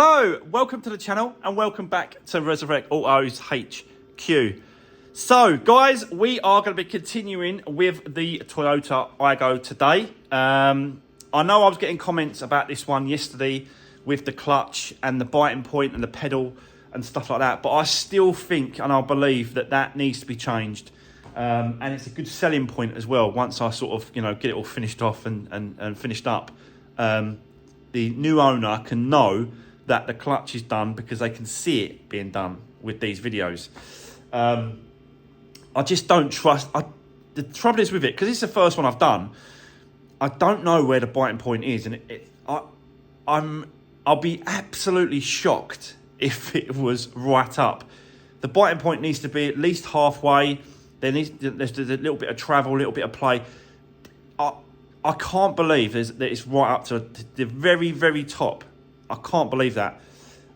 Hello, welcome to the channel and welcome back to Resurwreck Autos HQ. So guys, we are going to be continuing with the Toyota Aygo today. I know I was getting comments about this one yesterday with the clutch and the biting point and the pedal and stuff like that, but I still think and I believe that that needs to be changed. And it's a good selling point as well once I sort of, get it all finished off and finished up. The new owner can know that the clutch is done because they can see it being done with these videos. I just don't trust. The trouble is with it, because it's the first one I've done, I don't know where the biting point is, and I'll be absolutely shocked if it was right up. The biting point needs to be at least halfway. There's a little bit of travel, a little bit of play. I can't believe that it's right up to the very, very top. I can't believe that.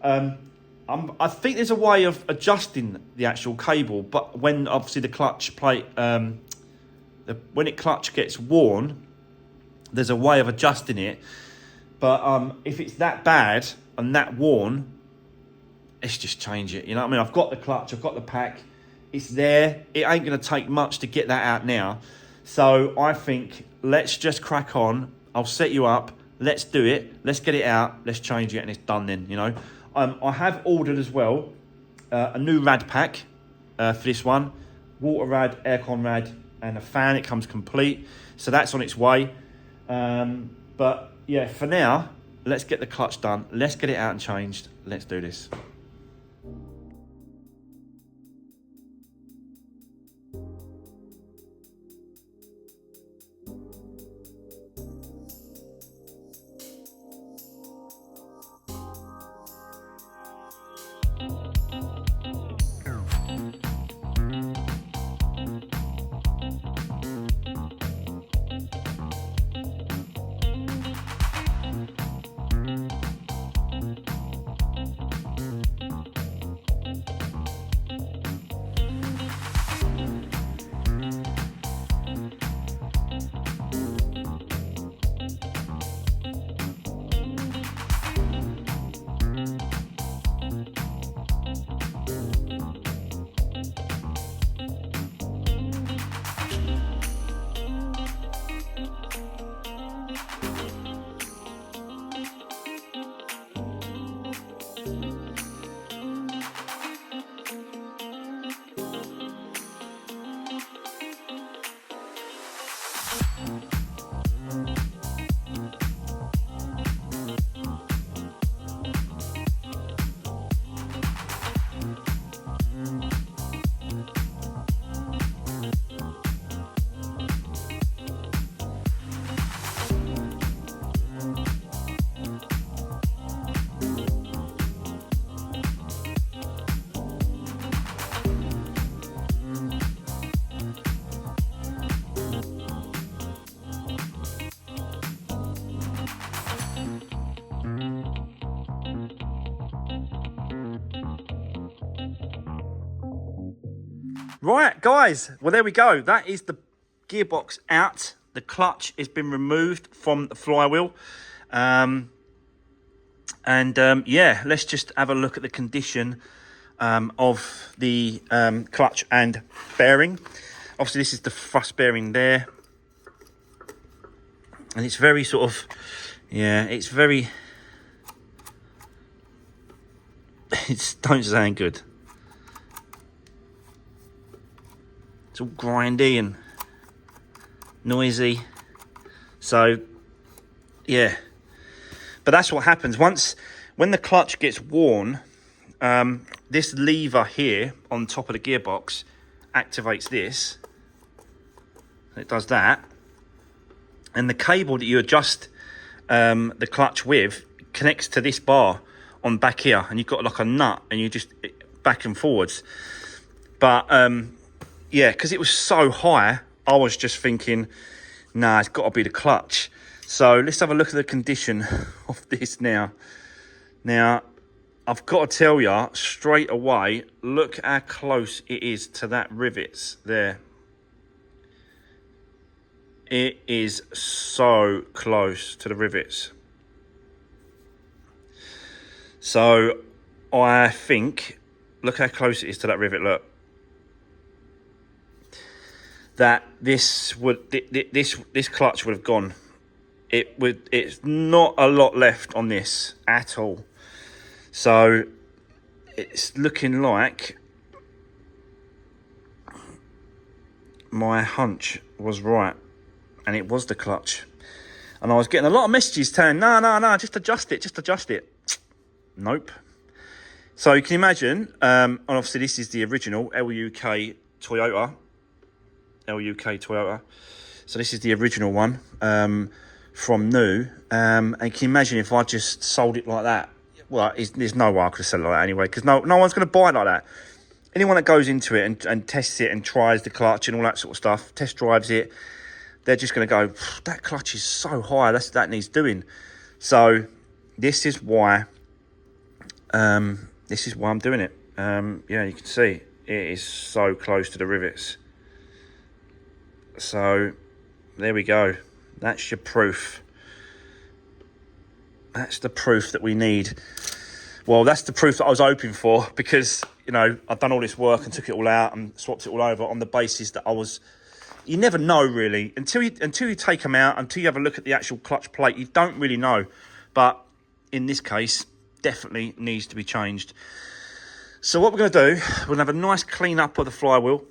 I think there's a way of adjusting the actual cable, but when obviously the clutch plate, when it clutch gets worn, there's a way of adjusting it. But if it's that bad and that worn, let's just change it. You know what I mean? I've got the clutch, I've got the pack. It's there. It ain't going to take much to get that out now. So I think let's just crack on. I'll set you up. Let's do it. Let's get it out. Let's change it and it's done then, I have ordered as well a new rad pack for this one. Water rad, aircon rad and a fan. It comes complete. So that's on its way. But yeah, for now, let's get the clutch done. Let's get it out and changed. Let's do this. Right, guys, well, there we go. That is the gearbox out. The clutch has been removed from the flywheel. Yeah, let's just have a look at the condition of the clutch and bearing. Obviously, this is the thrust bearing there. And it's very sort of, it's very, don't sound good. It's all grindy and noisy. So, yeah. But that's what happens. When the clutch gets worn, this lever here on top of the gearbox activates this. It does that. And the cable that you adjust the clutch with connects to this bar on back here. And you've got like a nut and you just back and forwards. But, yeah, because it was so high, I was just thinking, nah, it's got to be the clutch. So let's have a look at the condition of this now. Now, I've got to tell you straight away, look how close it is to that rivets there. It is so close to the rivets. So I think, look how close it is to that rivet, look. That this clutch would have gone. It's not a lot left on this at all. So it's looking like my hunch was right, and it was the clutch. And I was getting a lot of messages saying, no, just adjust it. Nope. So you can imagine, and obviously this is the original LUK Toyota. So this is the original one from new. And can you imagine if I just sold it like that? Well, there's no way I could have sold it like that anyway, because no one's going to buy it like that. Anyone that goes into it and tests it and tries the clutch and all that sort of stuff, test drives it, they're just going to go, that clutch is so high, that needs doing. So this is why I'm doing it. Yeah, you can see it is so close to the rivets. So there we go. That's your proof. That's the proof that we need. Well, that's the proof that I was hoping for, because, you know, I've done all this work and took it all out and swapped it all over on the basis that you never know really until you take them out, until you have a look at the actual clutch plate. You don't really know. But in this case, definitely needs to be changed. So what we're going to do, we're going to have a nice clean up of the flywheel.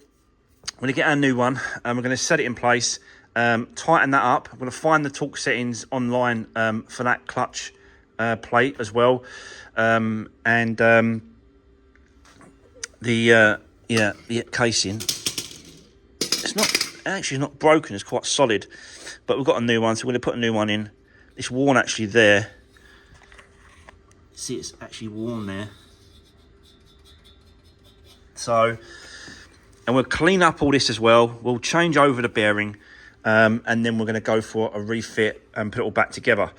We're going to get our new one and we're going to set it in place, tighten that up. We're going to find the torque settings online for that clutch plate as well. The casing, it's not broken, it's quite solid, but we've got a new one, so we're going to put a new one in. It's worn actually there. See, it's actually worn there. So, and we'll clean up all this as well. We'll change over the bearing, and then we're going to go for a refit and put it all back together.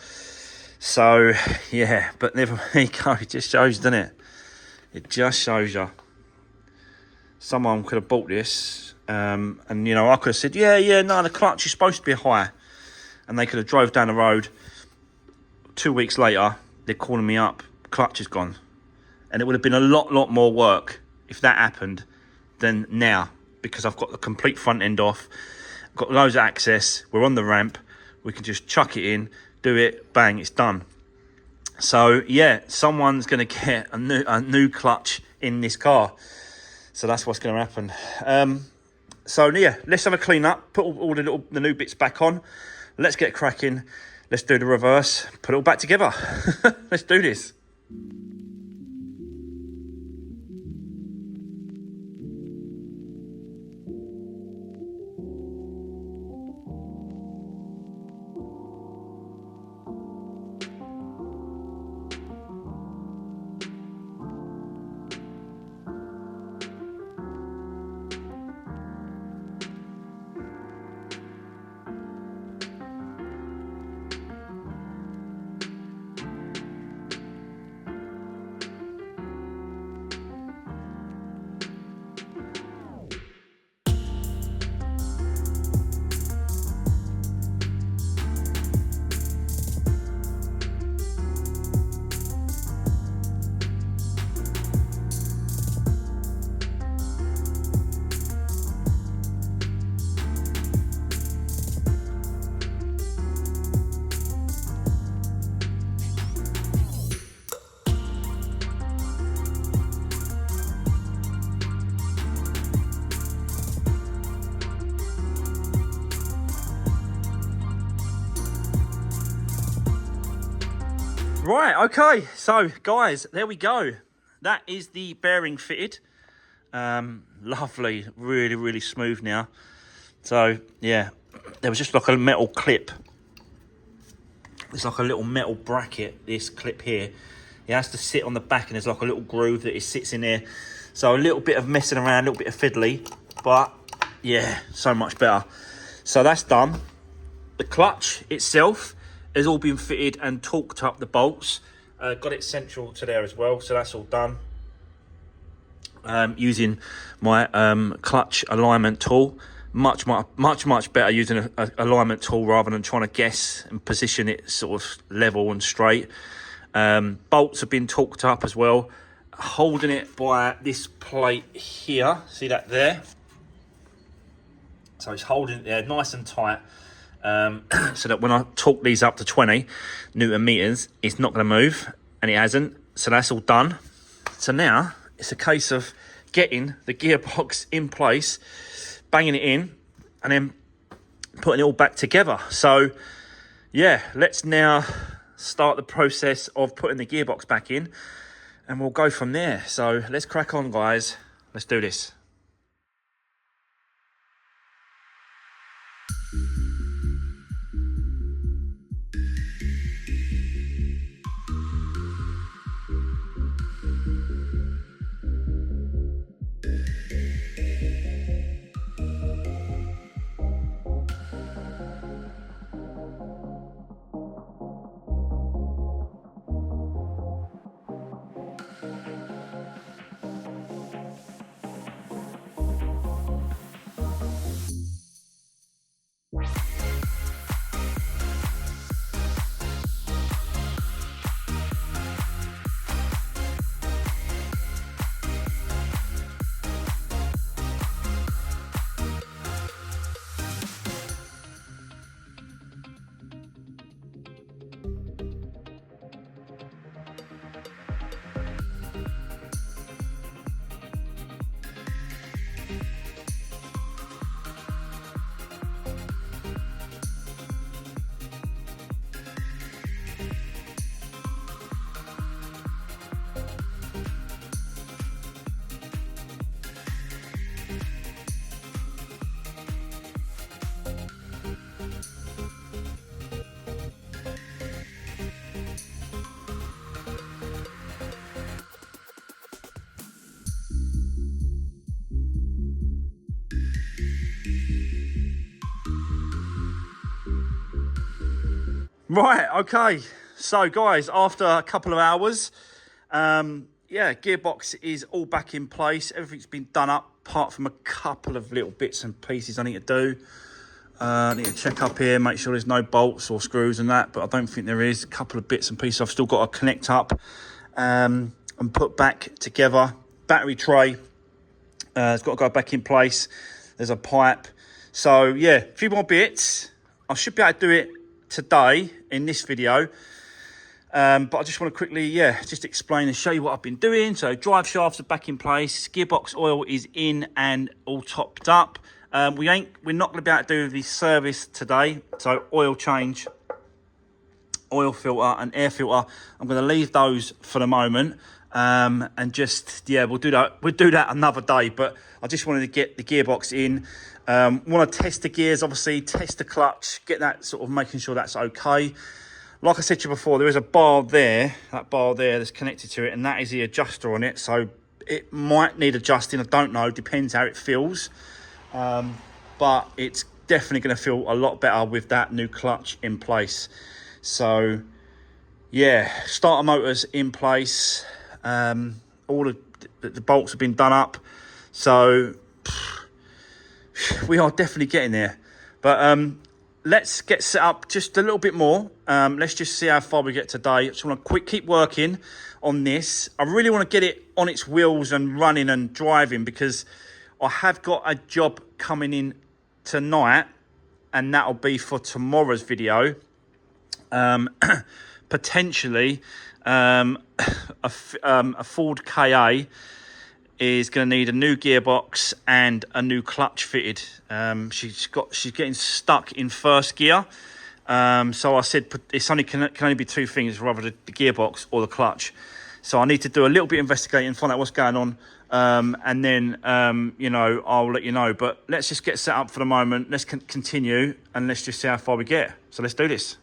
So, yeah, but there you go. It just shows, doesn't it? It just shows you. Someone could have bought this, and, you know, I could have said, no, the clutch is supposed to be high. And they could have drove down the road. 2 weeks later, they're calling me up, clutch is gone. And it would have been a lot more work if that happened than now, because I've got the complete front end off, got loads of access, we're on the ramp, we can just chuck it in, do it, bang, it's done. So yeah, someone's going to get a new clutch in this car. So that's what's going to happen. So yeah, let's have a clean up, put all the new bits back on. Let's get cracking. Let's do the reverse, put it all back together. Let's do this. Right, okay, so guys, there we go. That is the bearing fitted. Lovely, really smooth now. So yeah, there was just like a metal clip. It's like a little metal bracket, this clip here. It has to sit on the back, and there's like a little groove that it sits in there. So a little bit of messing around, a little bit of fiddly, but yeah, so much better. So that's done. The clutch itself has all been fitted and torqued up, the bolts. Got it central to there as well, so that's all done. Using my clutch alignment tool. Much better using a alignment tool rather than trying to guess and position it sort of level and straight. Bolts have been torqued up as well. Holding it by this plate here. See that there? So it's holding it there nice and tight. So that when I torque these up to 20 Newton meters, it's not going to move, and it hasn't. So that's all done. So now it's a case of getting the gearbox in place, banging it in, and then putting it all back together. So yeah, let's now start the process of putting the gearbox back in, and we'll go from there. So let's crack on, guys. Let's do this. Right, okay. So guys, after a couple of hours, yeah, gearbox is all back in place. Everything's been done up, apart from a couple of little bits and pieces I need to do. I need to check up here, make sure there's no bolts or screws and that, but I don't think there is. A couple of bits and pieces I've still got to connect up and put back together. Battery tray, it's got to go back in place. There's a pipe. So yeah, a few more bits. I should be able to do it today in this video, but I just want to quickly just explain and show you what I've been doing. So drive shafts are back in place, gearbox oil is in and all topped up. We're not going to be able to do the service today, so oil change, oil filter and air filter, I'm going to leave those for the moment, and just we'll do that another day. But I just wanted to get the gearbox in. Want to test the gears, obviously, test the clutch, get that sort of making sure that's okay. Like I said to you before, there is a bar there, that bar there that's connected to it, and that is the adjuster on it. So it might need adjusting, I don't know, depends how it feels. But it's definitely going to feel a lot better with that new clutch in place. So yeah, starter motors in place. All the bolts have been done up. So we are definitely getting there. But let's get set up just a little bit more. Let's just see how far we get today. I just want to keep working on this. I really want to get it on its wheels and running and driving, because I have got a job coming in tonight, and that'll be for tomorrow's video. Potentially a Ford KA is going to need a new gearbox and a new clutch fitted. She's getting stuck in first gear. So I said it's can only be two things, rather the gearbox or the clutch. So I need to do a little bit of investigating, find out what's going on, and then I'll let you know. But let's just get set up for the moment. Let's continue, and let's just see how far we get. So let's do this.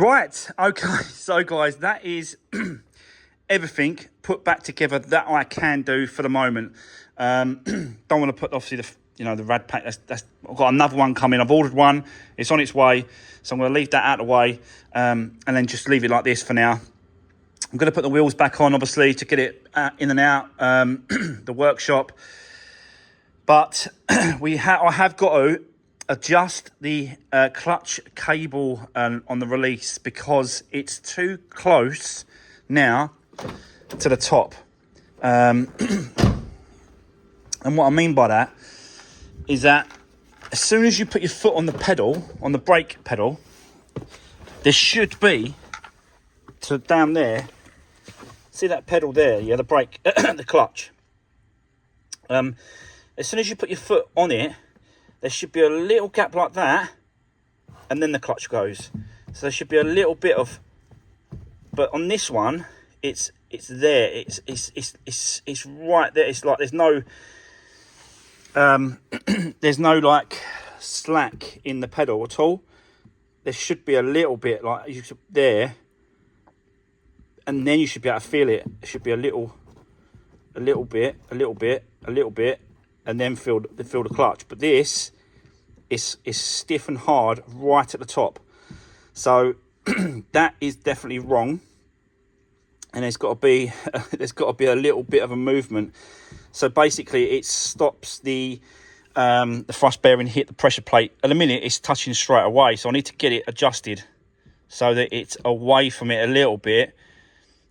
Right, okay, so guys, that is everything put back together that I can do for the moment. Don't want to put, obviously, the rad pack. That's I've got another one coming. I've ordered one. It's on its way, so I'm going to leave that out of the way, and then just leave it like this for now. I'm going to put the wheels back on, obviously, to get it in and out the workshop. But I have got to adjust the clutch cable on the release because it's too close now to the top. And what I mean by that is that as soon as you put your foot on the pedal, on the brake pedal, there should be, to down there, see that pedal there, yeah, the brake, the clutch. As soon as you put your foot on it, there should be a little gap like that, and then the clutch goes. So there should be a little bit of, but on this one, it's there. It's right there. It's like there's no there's no like slack in the pedal at all. There should be a little bit like you should, there, and then you should be able to feel it. It should be a little bit, and then feel the clutch. But this is stiff and hard right at the top. So that is definitely wrong. And there's got to be a little bit of a movement. So basically, it stops the thrust bearing hit the pressure plate. At the minute, it's touching straight away. So I need to get it adjusted so that it's away from it a little bit,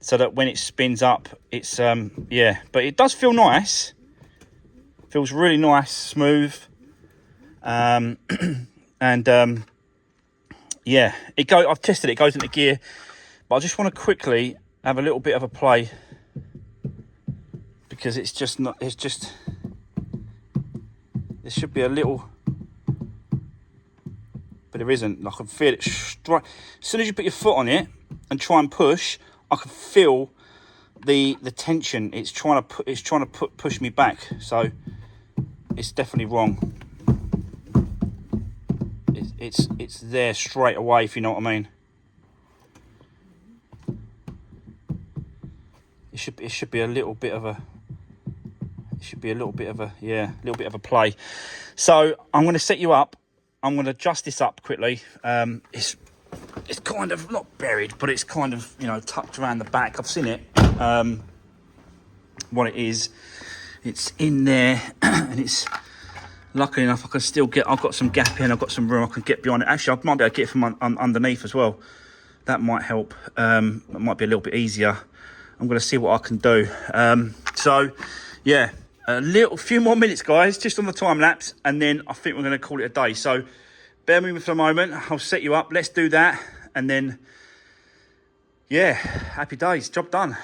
so that when it spins up, it's yeah. But it does feel nice. Feels really nice, smooth, and yeah. I've tested it. It goes into gear, but I just want to quickly have a little bit of a play because it's just not. It's just there should be a little, but there isn't. I can feel it straight. As soon as you put your foot on it and try and push, I can feel the tension. It's trying to push me back. So it's definitely wrong. It's there straight away, if you know what I mean. It should be a little bit of a. It should be a little bit of a, yeah, a little bit of a play. So I'm going to set you up. I'm going to adjust this up quickly. It's kind of not buried, but it's kind of, tucked around the back. I've seen it. What it is, it's in there, and it's luckily enough I can still get. I've got some gap in. I've got some room. I can get behind it. Actually, I might be able to get it from underneath as well. That might help. It might be a little bit easier. I'm going to see what I can do. So, yeah, a few more minutes, guys, just on the time lapse, and then I think we're going to call it a day. So, bear with me for a moment. I'll set you up. Let's do that, and then, yeah, happy days. Job done.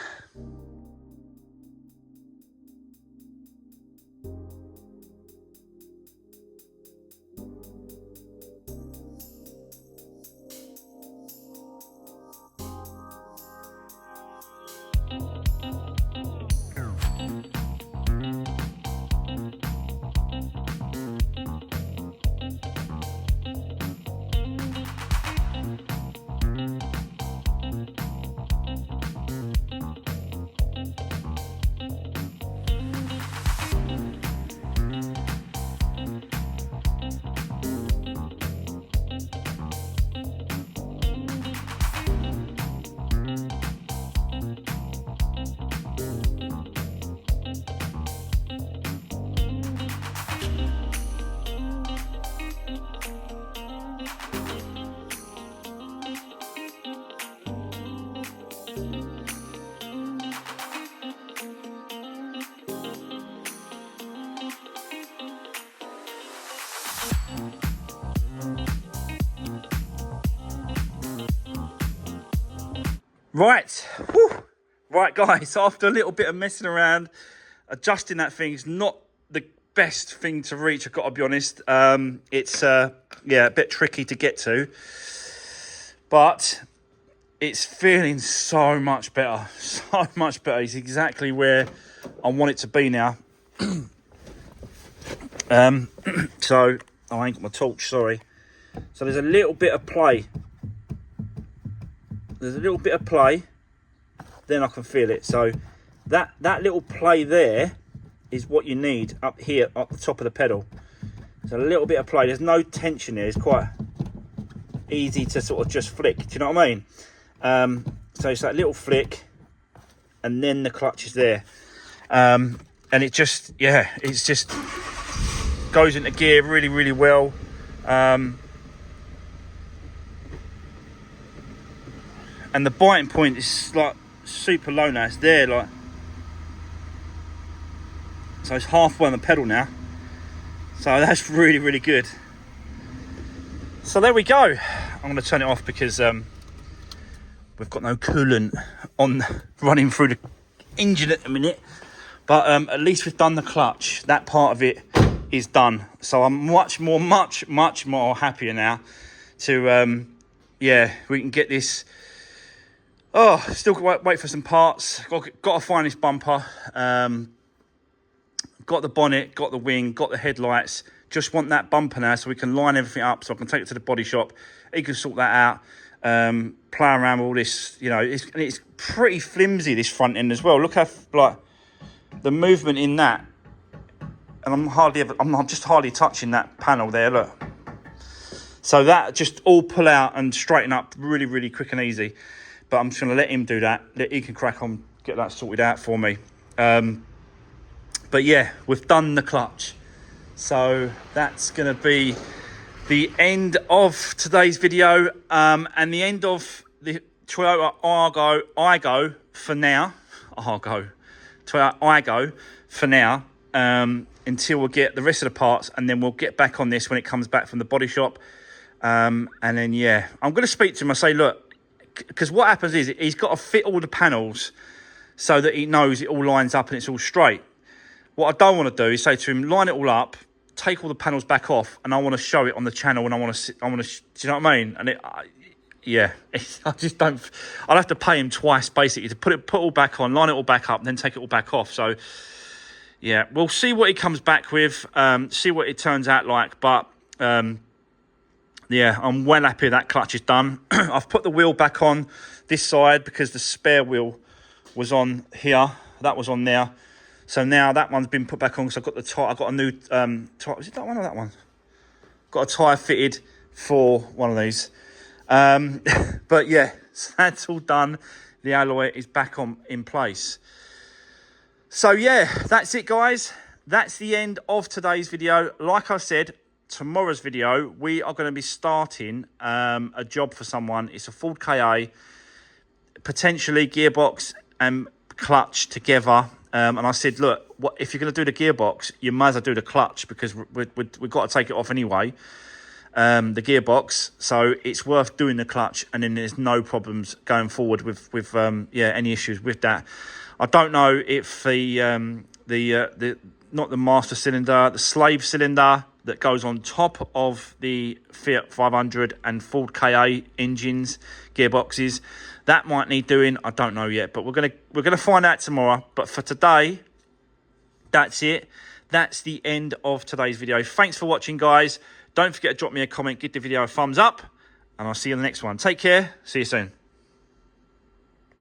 Right, whew. Right, guys, after a little bit of messing around, adjusting that thing is not the best thing to reach, I've got to be honest. It's, yeah, a bit tricky to get to, but it's feeling so much better, so much better. It's exactly where I want it to be now. So, I ain't got my torch, sorry. So there's a little bit of play. there's a little bit of play, then I can feel it. So that little play there is what you need up here at the top of the pedal. There's a little bit of play. There's no tension there. It's quite easy to sort of just flick. Do you know what I mean? So it's that little flick, and then the clutch is there. And it just, yeah, it's just goes into gear really, really well. And the biting point is like super low now. It's there, like, so it's halfway on the pedal now. So that's really, really good. So there we go. I'm going to turn it off because we've got no coolant on running through the engine at the minute. But at least we've done the clutch. That part of it is done. So I'm much more happier now to, yeah, we can get this. Oh, still wait for some parts. Got to find this bumper. Got the bonnet, got the wing, got the headlights. Just want that bumper now so we can line everything up so I can take it to the body shop. He can sort that out. Play around with all this, you know, it's pretty flimsy, this front end as well. Look how, like, the movement in that. And I'm just hardly touching that panel there, look. So that just all pull out and straighten up really, really quick and easy. But I'm just going to let him do that. He can crack on, get that sorted out for me. But yeah, we've done the clutch. So that's going to be the end of today's video. And the end of the Toyota Aygo for now. Toyota Aygo for now. Until we get the rest of the parts. And then we'll get back on this when it comes back from the body shop. And then, yeah, I'm going to speak to him. I say, look, because what happens is he's got to fit all the panels so that he knows it all lines up and it's all straight. What I don't want to do is say to him, line it all up, take all the panels back off, and I want to show it on the channel, and I want to, do you know what I mean? And I just don't. I'll have to pay him twice basically to put all back on, line it all back up, and then take it all back off. So yeah, we'll see what he comes back with, see what it turns out like. But yeah, I'm well happy that clutch is done. I've put the wheel back on this side because the spare wheel was on here. That was on there. So now that one's been put back on because I've got the tyre. I've got a new tyre. Is it that one or that one? Got a tyre fitted for one of these. But yeah, so that's all done. The alloy is back on in place. So yeah, that's it, guys. That's the end of today's video. Like I said, tomorrow's video, we are going to be starting a job for someone. It's a Ford KA, potentially gearbox and clutch together. And I said, look, if you're going to do the gearbox, you might as well do the clutch because we've got to take it off anyway, the gearbox. So it's worth doing the clutch, and then there's no problems going forward with any issues with that. I don't know if the not the master cylinder, the slave cylinder that goes on top of the Fiat 500 and Ford KA engines, gearboxes, that might need doing. I don't know yet, but we're gonna find out tomorrow. But for today, that's it. That's the end of today's video. Thanks for watching, guys. Don't forget to drop me a comment, give the video a thumbs up, and I'll see you in the next one. Take care. See you soon.